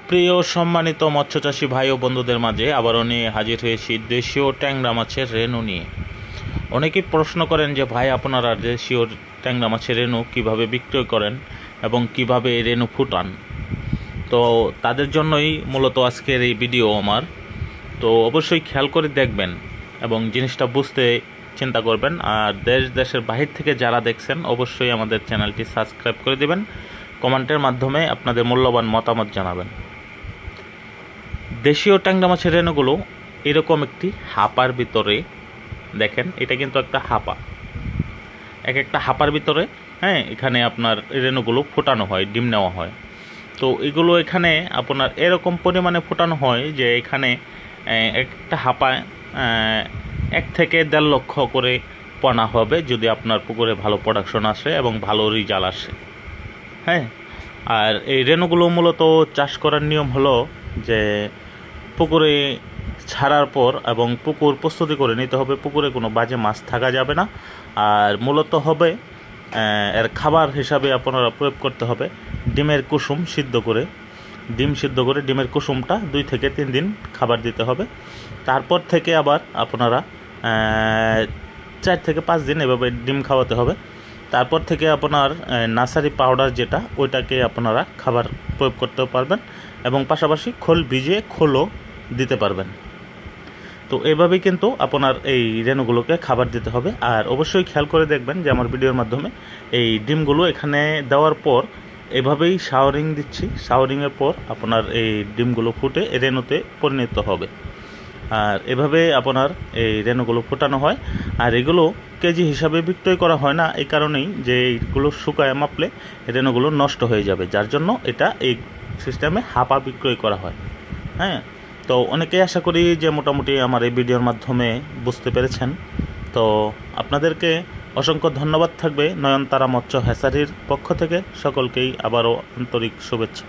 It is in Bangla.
প্রিয় সম্মানিত মৎস্যচাষী ভাই ও বন্ধুদের মাঝে আবারও নিয়ে হাজির হয়েছি দেশীয় ট্যাংরা মাছের রেণু নিয়ে। অনেকেই প্রশ্ন করেন যে ভাই আপনারা দেশীয় ট্যাংরা মাছের রেণু কিভাবে বিক্রয় করেন এবং কিভাবে এই রেণু ফুটান। তো তাদের জন্যই মূলত আজকের এই ভিডিও আমার। তো অবশ্যই খেয়াল করে দেখবেন এবং জিনিসটা বুঝতে চিন্তা করবেন। আর দেশের বাহির থেকে যারা দেখছেন অবশ্যই আমাদের চ্যানেলটি সাবস্ক্রাইব করে দেবেন, কমেন্টের মাধ্যমে আপনাদের মূল্যবান মতামত জানাবেন। দেশীয় ট্যাংরা মাছের রেণুগুলো এরকম একটি হাপার ভিতরে, দেখেন এটা কিন্তু একটা হাপা, একটা হাপার ভিতরে এখানে আপনার রেণুগুলো ফোটানো হয়, ডিম নেওয়া হয়। তো এগুলো এখানে আপনার এরকম পরিমাণে ফোটানো হয় যে এখানে একটা হাপায় 1 থেকে 1.5 লক্ষ করে পোনা হবে যদি আপনার পুকুরে ভালো প্রোডাকশন আসে এবং ভালো রেজাল্ট আসে। আর এই রেণুগুলো মূলত চাষ করার নিয়ম হলো যে পুকুরে ছাড়ার পর এবং পুকুর প্রস্তুতি করে নিতে হবে, পুকুরে কোনো বাজে মাছ থাকা যাবে না। আর মূলত হবে এর খাবার হিসাবে আপনারা প্রয়োগ করতে হবে ডিমের কুসুম সিদ্ধ করে, ডিমের কুসুমটা 2 থেকে 3 দিন খাবার দিতে হবে। তারপর থেকে আবার আপনারা 4 থেকে 5 দিন এভাবে ডিম খাওয়াতে হবে। তারপর থেকে আপনার নার্সারি পাউডার যেটা, ওইটাকে আপনারা খাবার প্রয়োগ করতে পারবেন এবং পাশাপাশি খোল ভিজিয়ে খোলও দিতে পারবেন। তো এভাবেই কিন্তু আপনার এই রেণুগুলোকে খাবার দিতে হবে। আর অবশ্যই খেয়াল করে দেখবেন যে আমার ভিডিওর মাধ্যমে এই ডিমগুলো এখানে দেওয়ার পর এভাবেই শাওয়ারিং দিচ্ছি। শাওয়ারিংয়ের পর আপনার এই ডিমগুলো ফুটে রেণুতে পরিণত হবে। আর এভাবে আপনার এই রেণুগুলো ফোটানো হয়। আর এগুলো কেজি হিসাবে বিক্রয় করা হয় না, এই কারণেই যে এইগুলো শুকায় মাপলে রেণুগুলো নষ্ট হয়ে যাবে, যার জন্য এটা এই সিস্টেমে হাপা বিক্রয় করা হয়। তো অনেকেই আশা করি যে মোটামুটি আমার এই ভিডিওর মাধ্যমে বুঝতে পেরেছেন। তো আপনাদেরকে অসংখ্য ধন্যবাদ থাকবে নয়নতারা মৎস্য হ্যাচারির পক্ষ থেকে। সকলকেই আবারও আন্তরিক শুভেচ্ছা।